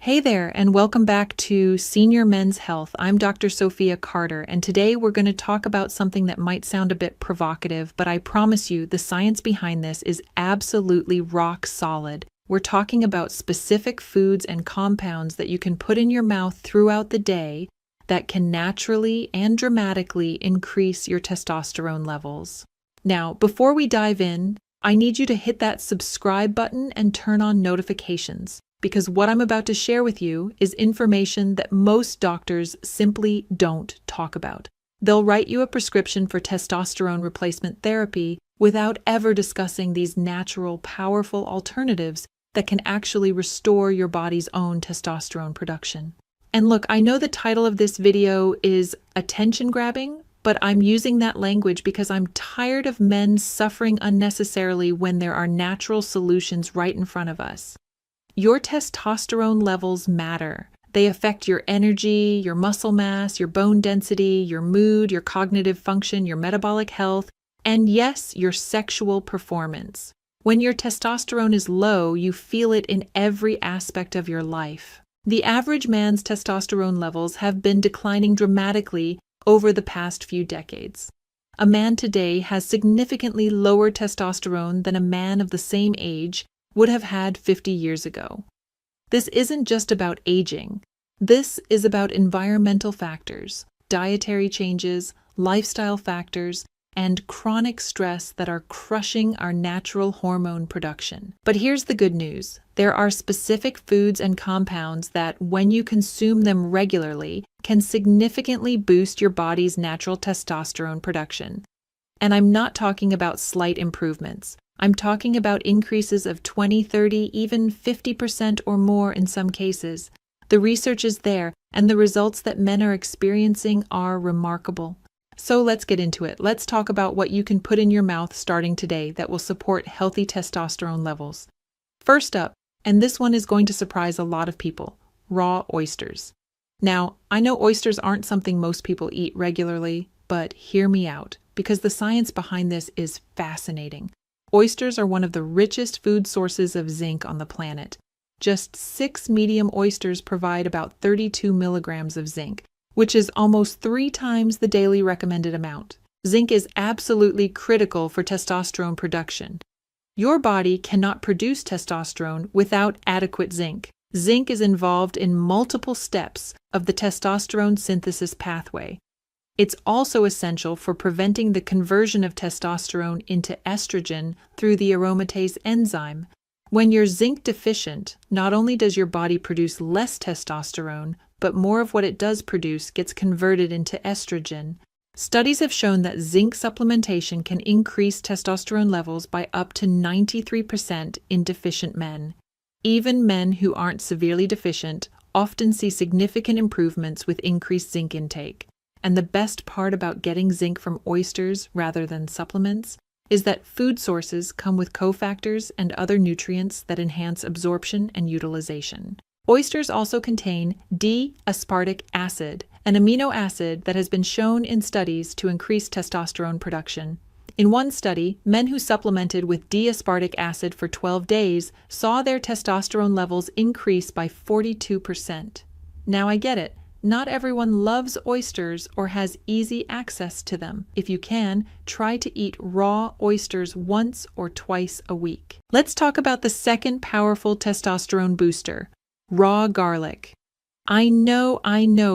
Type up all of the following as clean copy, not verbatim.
Hey there, and welcome back to Senior Men's Health. I'm Dr. Sofia Carter, and today we're going to talk about something that might sound a bit provocative, but I promise you the science behind this is absolutely rock solid. We're talking about specific foods and compounds that you can put in your mouth throughout the day that can naturally and dramatically increase your testosterone levels. Now, before we dive in, I need you to hit that subscribe button and turn on notifications, because what I'm about to share with you is information that most doctors simply don't talk about. They'll write you a prescription for testosterone replacement therapy without ever discussing these natural, powerful alternatives that can actually restore your body's own testosterone production. And look, I know the title of this video is attention-grabbing, but I'm using that language because I'm tired of men suffering unnecessarily when there are natural solutions right in front of us. Your testosterone levels matter. They affect your energy, your muscle mass, your bone density, your mood, your cognitive function, your metabolic health, and yes, your sexual performance. When your testosterone is low, you feel it in every aspect of your life. The average man's testosterone levels have been declining dramatically over the past few decades. A man today has significantly lower testosterone than a man of the same age would have had 50 years ago. This isn't just about aging. This is about environmental factors, dietary changes, lifestyle factors, and chronic stress that are crushing our natural hormone production. But here's the good news. There are specific foods and compounds that, when you consume them regularly, can significantly boost your body's natural testosterone production. And I'm not talking about slight improvements. I'm talking about increases of 20, 30, even 50% or more in some cases. The research is there, and the results that men are experiencing are remarkable. So let's get into it. Let's talk about what you can put in your mouth starting today that will support healthy testosterone levels. First up, and this one is going to surprise a lot of people, raw oysters. Now, I know oysters aren't something most people eat regularly, but hear me out, because the science behind this is fascinating. Oysters are one of the richest food sources of zinc on the planet. Just 6 medium oysters provide about 32 milligrams of zinc, which is almost 3 times the daily recommended amount. Zinc is absolutely critical for testosterone production. Your body cannot produce testosterone without adequate zinc. Zinc is involved in multiple steps of the testosterone synthesis pathway. It's also essential for preventing the conversion of testosterone into estrogen through the aromatase enzyme. When you're zinc deficient, not only does your body produce less testosterone, but more of what it does produce gets converted into estrogen. Studies have shown that zinc supplementation can increase testosterone levels by up to 93% in deficient men. Even men who aren't severely deficient often see significant improvements with increased zinc intake. And the best part about getting zinc from oysters rather than supplements is that food sources come with cofactors and other nutrients that enhance absorption and utilization. Oysters also contain D-aspartic acid, an amino acid that has been shown in studies to increase testosterone production. In one study, men who supplemented with D-aspartic acid for 12 days saw their testosterone levels increase by 42%. Now I get it. Not everyone loves oysters or has easy access to them. If you can, try to eat raw oysters once or twice a week. Let's talk about the second powerful testosterone booster, raw garlic. I know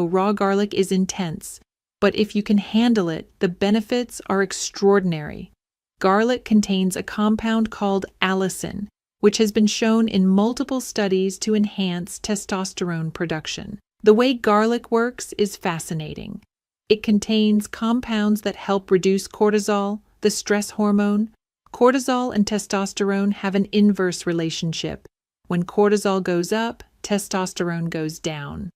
raw garlic is intense, but if you can handle it, the benefits are extraordinary. Garlic contains a compound called allicin, which has been shown in multiple studies to enhance testosterone production. The way garlic works is fascinating. It contains compounds that help reduce cortisol, the stress hormone. Cortisol and testosterone have an inverse relationship. When cortisol goes up, testosterone goes down.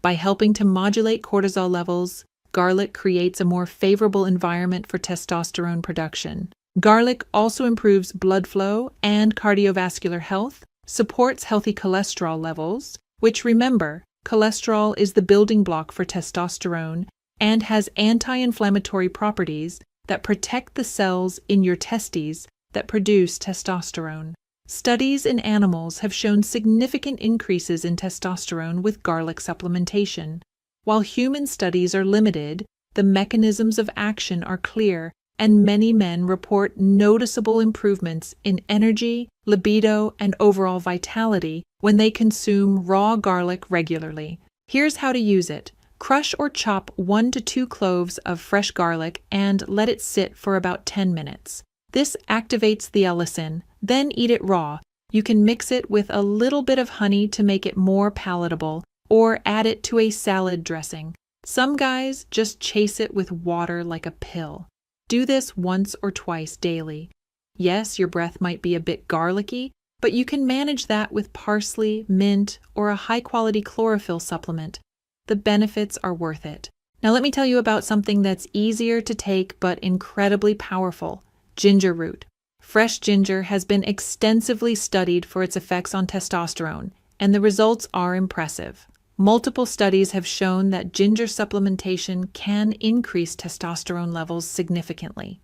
By helping to modulate cortisol levels, garlic creates a more favorable environment for testosterone production. Garlic also improves blood flow and cardiovascular health, supports healthy cholesterol levels, which, remember, cholesterol is the building block for testosterone and has anti-inflammatory properties that protect the cells in your testes that produce testosterone. Studies in animals have shown significant increases in testosterone with garlic supplementation. While human studies are limited, the mechanisms of action are clear, and many men report noticeable improvements in energy, libido, and overall vitality when they consume raw garlic regularly. Here's how to use it. Crush or chop 1 to 2 cloves of fresh garlic and let it sit for about 10 minutes. This activates the allicin, then eat it raw. You can mix it with a little bit of honey to make it more palatable, or add it to a salad dressing. Some guys just chase it with water like a pill. Do this once or twice daily. Yes, your breath might be a bit garlicky, but you can manage that with parsley, mint, or a high-quality chlorophyll supplement. The benefits are worth it. Now let me tell you about something that's easier to take but incredibly powerful: ginger root. Fresh ginger has been extensively studied for its effects on testosterone, and the results are impressive. Multiple studies have shown that ginger supplementation can increase testosterone levels significantly.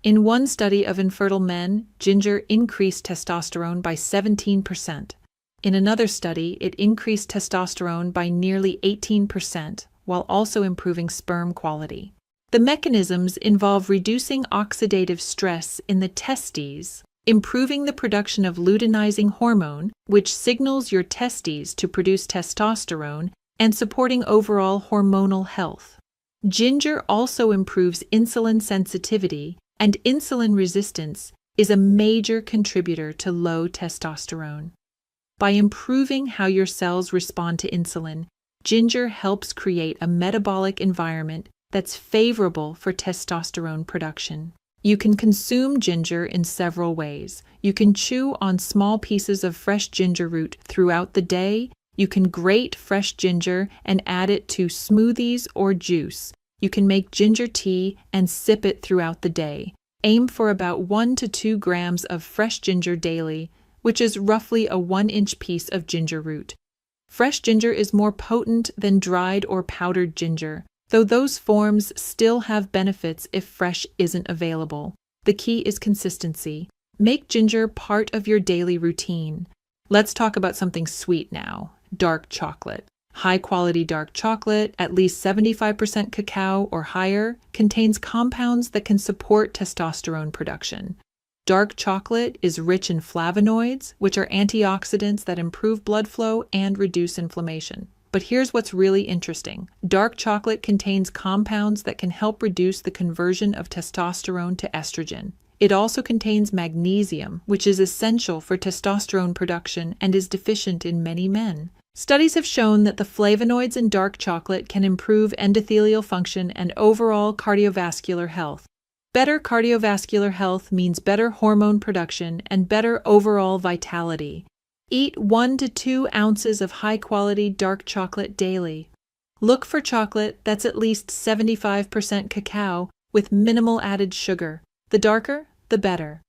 In one study of infertile men, ginger increased testosterone by 17%. In another study, it increased testosterone by nearly 18%, while also improving sperm quality. The mechanisms involve reducing oxidative stress in the testes, improving the production of luteinizing hormone, which signals your testes to produce testosterone, and supporting overall hormonal health. Ginger also improves insulin sensitivity, and insulin resistance is a major contributor to low testosterone. By improving how your cells respond to insulin, ginger helps create a metabolic environment that's favorable for testosterone production. You can consume ginger in several ways. You can chew on small pieces of fresh ginger root throughout the day. You can grate fresh ginger and add it to smoothies or juice. You can make ginger tea and sip it throughout the day. Aim for about 1 to 2 grams of fresh ginger daily, which is roughly a 1-inch piece of ginger root. Fresh ginger is more potent than dried or powdered ginger, though those forms still have benefits if fresh isn't available. The key is consistency. Make ginger part of your daily routine. Let's talk about something sweet now: dark chocolate. High-quality dark chocolate, at least 75% cacao or higher, contains compounds that can support testosterone production. Dark chocolate is rich in flavonoids, which are antioxidants that improve blood flow and reduce inflammation. But here's what's really interesting. Dark chocolate contains compounds that can help reduce the conversion of testosterone to estrogen. It also contains magnesium, which is essential for testosterone production and is deficient in many men. Studies have shown that the flavonoids in dark chocolate can improve endothelial function and overall cardiovascular health. Better cardiovascular health means better hormone production and better overall vitality. Eat 1 to 2 ounces of high-quality dark chocolate daily. Look for chocolate that's at least 75% cacao with minimal added sugar. The darker, the better.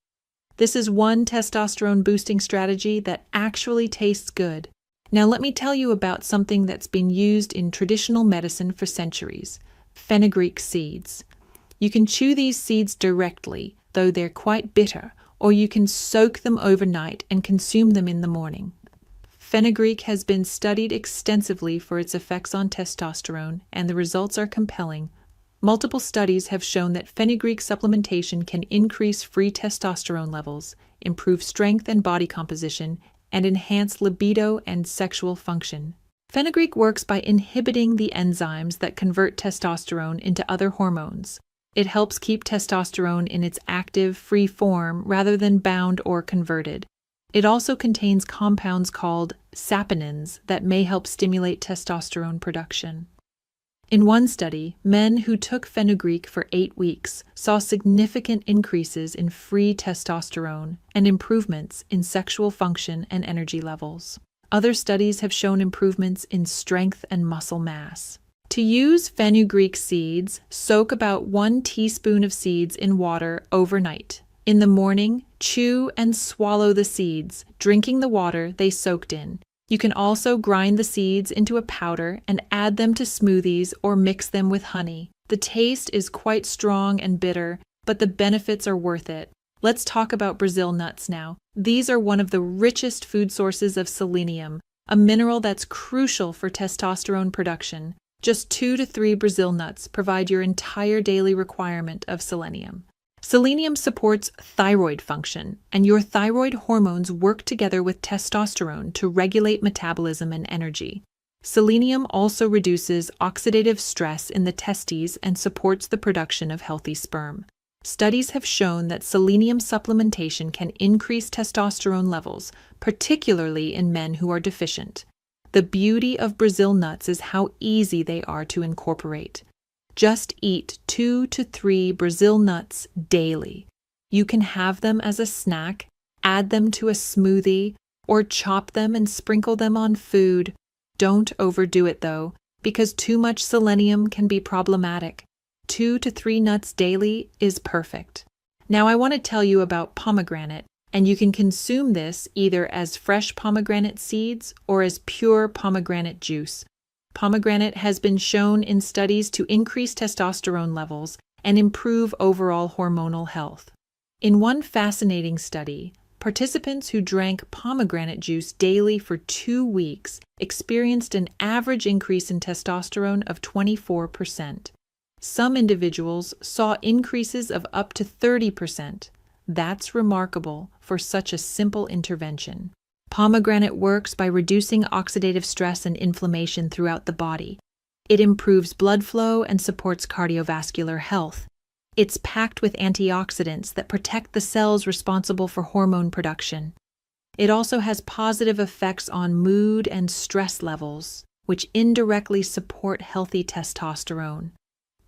This is one testosterone-boosting strategy that actually tastes good. Now let me tell you about something that's been used in traditional medicine for centuries: fenugreek seeds. You can chew these seeds directly, though they're quite bitter, or you can soak them overnight and consume them in the morning. Fenugreek has been studied extensively for its effects on testosterone, and the results are compelling. Multiple studies have shown that fenugreek supplementation can increase free testosterone levels, improve strength and body composition, and enhance libido and sexual function. Fenugreek works by inhibiting the enzymes that convert testosterone into other hormones. It helps keep testosterone in its active, free form rather than bound or converted. It also contains compounds called saponins that may help stimulate testosterone production. In one study, men who took fenugreek for 8 weeks saw significant increases in free testosterone and improvements in sexual function and energy levels. Other studies have shown improvements in strength and muscle mass. To use fenugreek seeds, soak about 1 teaspoon of seeds in water overnight. In the morning, chew and swallow the seeds, drinking the water they soaked in. You can also grind the seeds into a powder and add them to smoothies or mix them with honey. The taste is quite strong and bitter, but the benefits are worth it. Let's talk about Brazil nuts now. These are one of the richest food sources of selenium, a mineral that's crucial for testosterone production. Just 2 to 3 Brazil nuts provide your entire daily requirement of selenium. Selenium supports thyroid function, and your thyroid hormones work together with testosterone to regulate metabolism and energy. Selenium also reduces oxidative stress in the testes and supports the production of healthy sperm. Studies have shown that selenium supplementation can increase testosterone levels, particularly in men who are deficient. The beauty of Brazil nuts is how easy they are to incorporate. Just eat 2 to 3 Brazil nuts daily. You can have them as a snack, add them to a smoothie, or chop them and sprinkle them on food. Don't overdo it though, because too much selenium can be problematic. 2 to 3 nuts daily is perfect. Now I want to tell you about pomegranate, and you can consume this either as fresh pomegranate seeds or as pure pomegranate juice. Pomegranate has been shown in studies to increase testosterone levels and improve overall hormonal health. In one fascinating study, participants who drank pomegranate juice daily for 2 weeks experienced an average increase in testosterone of 24%. Some individuals saw increases of up to 30%. That's remarkable for such a simple intervention. Pomegranate works by reducing oxidative stress and inflammation throughout the body. It improves blood flow and supports cardiovascular health. It's packed with antioxidants that protect the cells responsible for hormone production. It also has positive effects on mood and stress levels, which indirectly support healthy testosterone.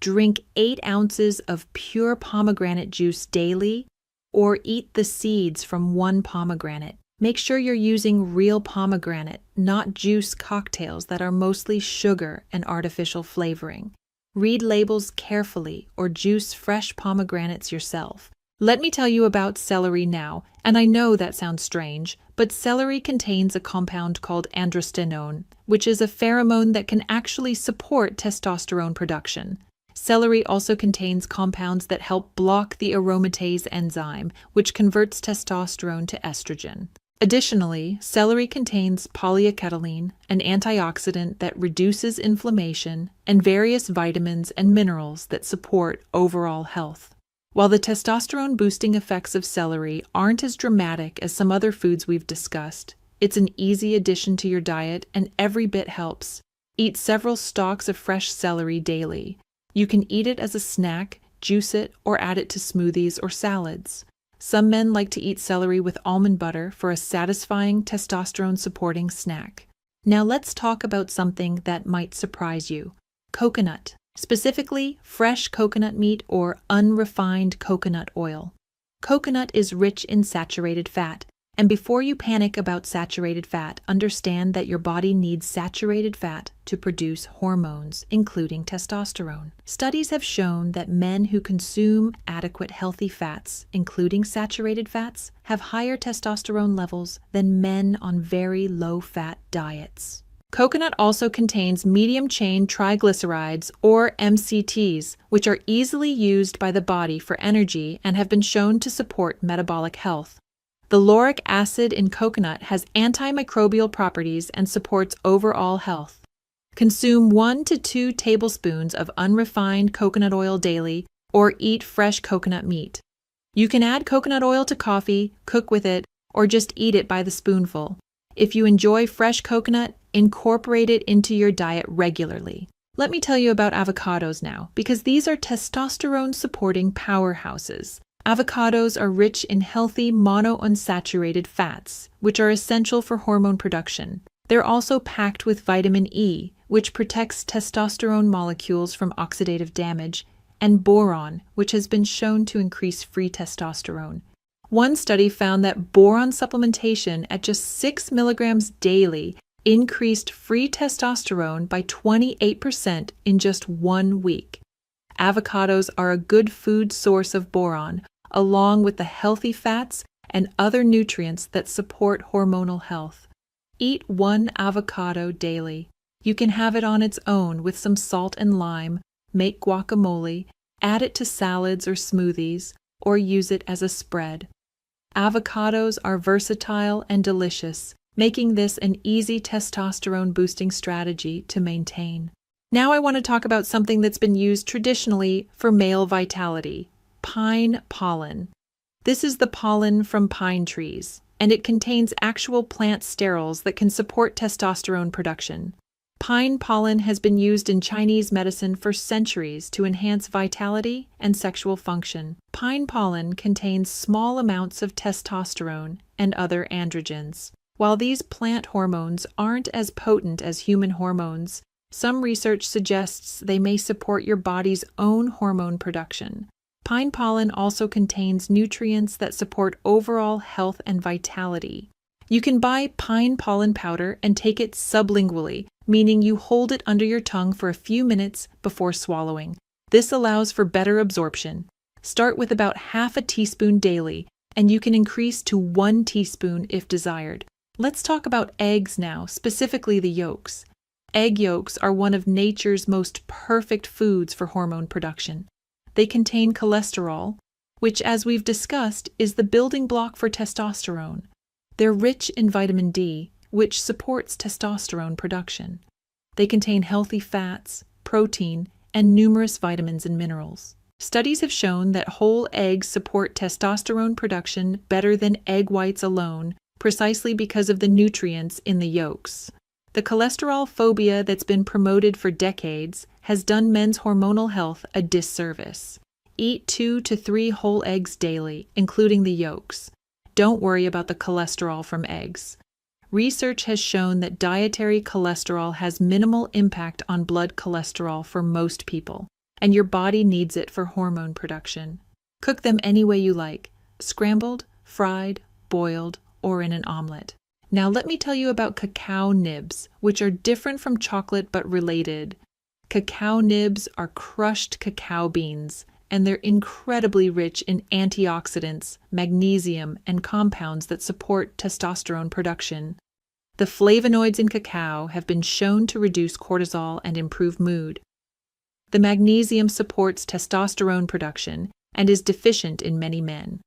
Drink 8 ounces of pure pomegranate juice daily, or eat the seeds from 1 pomegranate. Make sure you're using real pomegranate, not juice cocktails that are mostly sugar and artificial flavoring. Read labels carefully or juice fresh pomegranates yourself. Let me tell you about celery now, and I know that sounds strange, but celery contains a compound called androstenone, which is a pheromone that can actually support testosterone production. Celery also contains compounds that help block the aromatase enzyme, which converts testosterone to estrogen. Additionally, celery contains polyacetylene, an antioxidant that reduces inflammation, and various vitamins and minerals that support overall health. While the testosterone-boosting effects of celery aren't as dramatic as some other foods we've discussed, it's an easy addition to your diet and every bit helps. Eat several stalks of fresh celery daily. You can eat it as a snack, juice it, or add it to smoothies or salads. Some men like to eat celery with almond butter for a satisfying testosterone-supporting snack. Now let's talk about something that might surprise you. Coconut, specifically fresh coconut meat or unrefined coconut oil. Coconut is rich in saturated fat, and before you panic about saturated fat, understand that your body needs saturated fat to produce hormones, including testosterone. Studies have shown that men who consume adequate healthy fats, including saturated fats, have higher testosterone levels than men on very low-fat diets. Coconut also contains medium-chain triglycerides, or MCTs, which are easily used by the body for energy and have been shown to support metabolic health. The lauric acid in coconut has antimicrobial properties and supports overall health. Consume 1 to 2 tablespoons of unrefined coconut oil daily or eat fresh coconut meat. You can add coconut oil to coffee, cook with it, or just eat it by the spoonful. If you enjoy fresh coconut, incorporate it into your diet regularly. Let me tell you about avocados now, because these are testosterone-supporting powerhouses. Avocados are rich in healthy monounsaturated fats, which are essential for hormone production. They're also packed with vitamin E, which protects testosterone molecules from oxidative damage, and boron, which has been shown to increase free testosterone. One study found that boron supplementation at just 6 milligrams daily increased free testosterone by 28% in just 1 week. Avocados are a good food source of boron, along with the healthy fats and other nutrients that support hormonal health. Eat 1 avocado daily. You can have it on its own with some salt and lime, make guacamole, add it to salads or smoothies, or use it as a spread. Avocados are versatile and delicious, making this an easy testosterone-boosting strategy to maintain. Now I want to talk about something that's been used traditionally for male vitality: pine pollen. This is the pollen from pine trees, and it contains actual plant sterols that can support testosterone production. Pine pollen has been used in Chinese medicine for centuries to enhance vitality and sexual function. Pine pollen contains small amounts of testosterone and other androgens. While these plant hormones aren't as potent as human hormones, some research suggests they may support your body's own hormone production. Pine pollen also contains nutrients that support overall health and vitality. You can buy pine pollen powder and take it sublingually, meaning you hold it under your tongue for a few minutes before swallowing. This allows for better absorption. Start with about half a teaspoon daily, and you can increase to 1 teaspoon if desired. Let's talk about eggs now, specifically the yolks. Egg yolks are one of nature's most perfect foods for hormone production. They contain cholesterol, which, as we've discussed, is the building block for testosterone. They're rich in vitamin D, which supports testosterone production. They contain healthy fats, protein, and numerous vitamins and minerals. Studies have shown that whole eggs support testosterone production better than egg whites alone, precisely because of the nutrients in the yolks. The cholesterol phobia that's been promoted for decades has done men's hormonal health a disservice. Eat 2 to 3 whole eggs daily, including the yolks. Don't worry about the cholesterol from eggs. Research has shown that dietary cholesterol has minimal impact on blood cholesterol for most people, and your body needs it for hormone production. Cook them any way you like: scrambled, fried, boiled, or in an omelet. Now let me tell you about cacao nibs, which are different from chocolate but related. Cacao nibs are crushed cacao beans, and they're incredibly rich in antioxidants, magnesium, and compounds that support testosterone production. The flavonoids in cacao have been shown to reduce cortisol and improve mood. The magnesium supports testosterone production and is deficient in many men.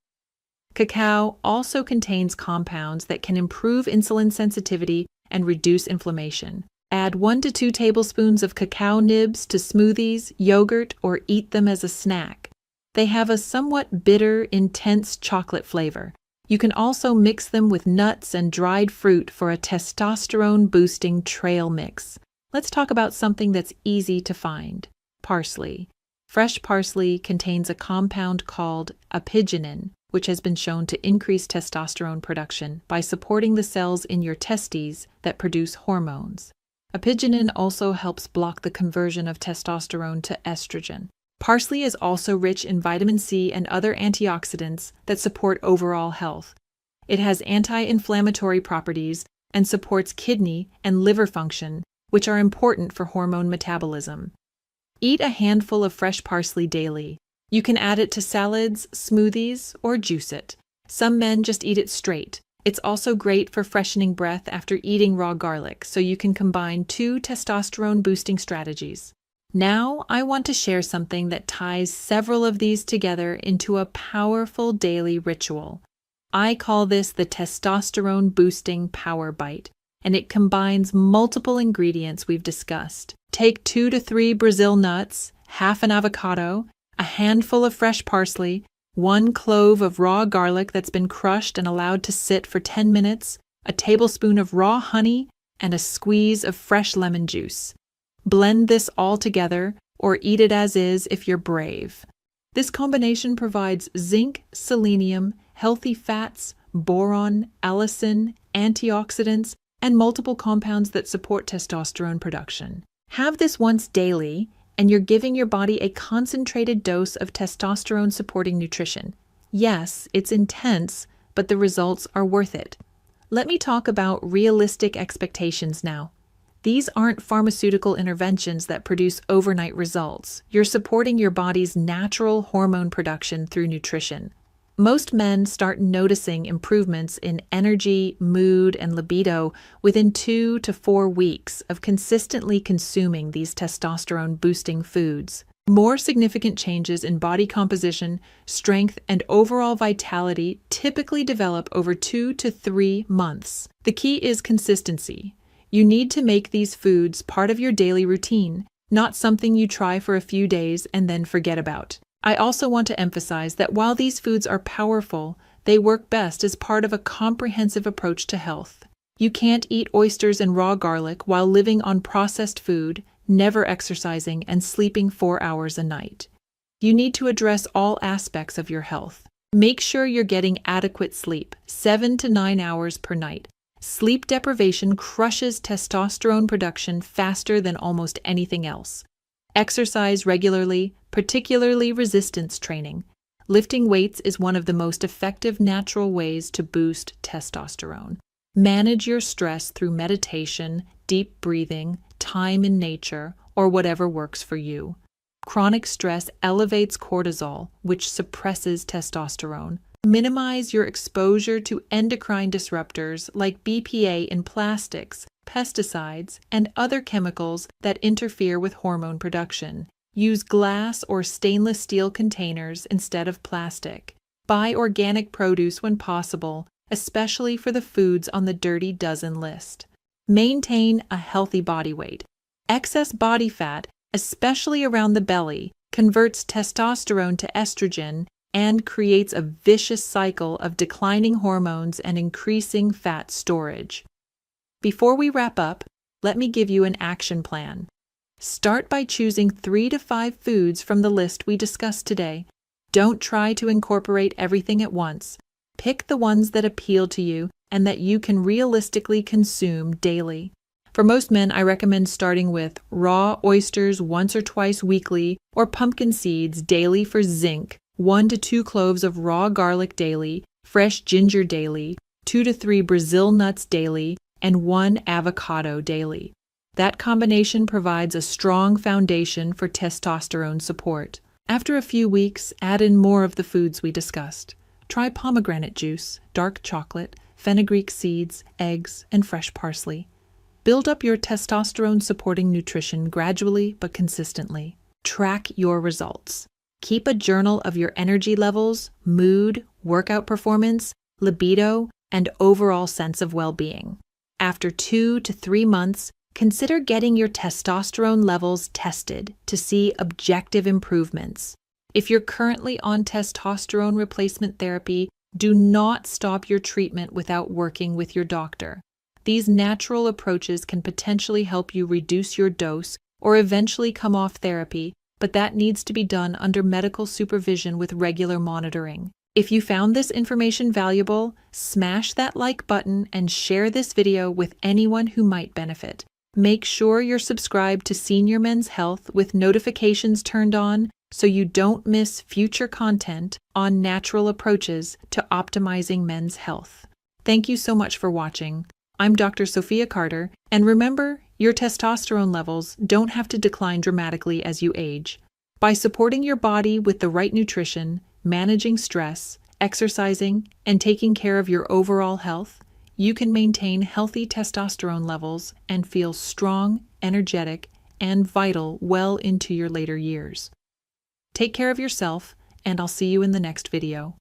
Cacao also contains compounds that can improve insulin sensitivity and reduce inflammation. Add 1 to 2 tablespoons of cacao nibs to smoothies, yogurt, or eat them as a snack. They have a somewhat bitter, intense chocolate flavor. You can also mix them with nuts and dried fruit for a testosterone-boosting trail mix. Let's talk about something that's easy to find: parsley. Fresh parsley contains a compound called apigenin, which has been shown to increase testosterone production by supporting the cells in your testes that produce hormones. Apigenin also helps block the conversion of testosterone to estrogen. Parsley is also rich in vitamin C and other antioxidants that support overall health. It has anti-inflammatory properties and supports kidney and liver function, which are important for hormone metabolism. Eat a handful of fresh parsley daily. You can add it to salads, smoothies, or juice it. Some men just eat it straight. It's also great for freshening breath after eating raw garlic, so you can combine 2 testosterone-boosting strategies. Now, I want to share something that ties several of these together into a powerful daily ritual. I call this the Testosterone-Boosting Power Bite, and it combines multiple ingredients we've discussed. Take 2 to 3 Brazil nuts, half an avocado, a handful of fresh parsley, 1 clove of raw garlic that's been crushed and allowed to sit for 10 minutes, a tablespoon of raw honey, and a squeeze of fresh lemon juice. Blend this all together, or eat it as is if you're brave. This combination provides zinc, selenium, healthy fats, boron, allicin, antioxidants, and multiple compounds that support testosterone production. Have this once daily, and you're giving your body a concentrated dose of testosterone-supporting nutrition. Yes, it's intense, but the results are worth it. Let me talk about realistic expectations now. These aren't pharmaceutical interventions that produce overnight results. You're supporting your body's natural hormone production through nutrition. Most men start noticing improvements in energy, mood, and libido within 2 to 4 weeks of consistently consuming these testosterone-boosting foods. More significant changes in body composition, strength, and overall vitality typically develop over 2 to 3 months. The key is consistency. You need to make these foods part of your daily routine, not something you try for a few days and then forget about. I also want to emphasize that while these foods are powerful, they work best as part of a comprehensive approach to health. You can't eat oysters and raw garlic while living on processed food, never exercising, and sleeping 4 hours a night. You need to address all aspects of your health. Make sure you're getting adequate sleep, 7 to 9 hours per night. Sleep deprivation crushes testosterone production faster than almost anything else. Exercise regularly, particularly resistance training. Lifting weights is one of the most effective natural ways to boost testosterone. Manage your stress through meditation, deep breathing, time in nature, or whatever works for you. Chronic stress elevates cortisol, which suppresses testosterone. Minimize your exposure to endocrine disruptors like BPA in plastics, pesticides, and other chemicals that interfere with hormone production. Use glass or stainless steel containers instead of plastic. Buy organic produce when possible, especially for the foods on the dirty dozen list. Maintain a healthy body weight. Excess body fat, especially around the belly, converts testosterone to estrogen and creates a vicious cycle of declining hormones and increasing fat storage. Before we wrap up, let me give you an action plan. Start by choosing 3 to 5 foods from the list we discussed today. Don't try to incorporate everything at once. Pick the ones that appeal to you and that you can realistically consume daily. For most men, I recommend starting with raw oysters once or twice weekly, or pumpkin seeds daily for zinc, 1 to 2 cloves of raw garlic daily, fresh ginger daily, 2 to 3 Brazil nuts daily, and 1 avocado daily. That combination provides a strong foundation for testosterone support. After a few weeks, add in more of the foods we discussed. Try pomegranate juice, dark chocolate, fenugreek seeds, eggs, and fresh parsley. Build up your testosterone-supporting nutrition gradually but consistently. Track your results. Keep a journal of your energy levels, mood, workout performance, libido, and overall sense of well-being. After 2 to 3 months, consider getting your testosterone levels tested to see objective improvements. If you're currently on testosterone replacement therapy, do not stop your treatment without working with your doctor. These natural approaches can potentially help you reduce your dose or eventually come off therapy, but that needs to be done under medical supervision with regular monitoring. If you found this information valuable, smash that like button and share this video with anyone who might benefit. Make sure you're subscribed to Senior Men's Health with notifications turned on so you don't miss future content on natural approaches to optimizing men's health. Thank you so much for watching. I'm Dr. Sofia Carter, and remember, your testosterone levels don't have to decline dramatically as you age. By supporting your body with the right nutrition, managing stress, exercising, and taking care of your overall health, you can maintain healthy testosterone levels and feel strong, energetic, and vital well into your later years. Take care of yourself, and I'll see you in the next video.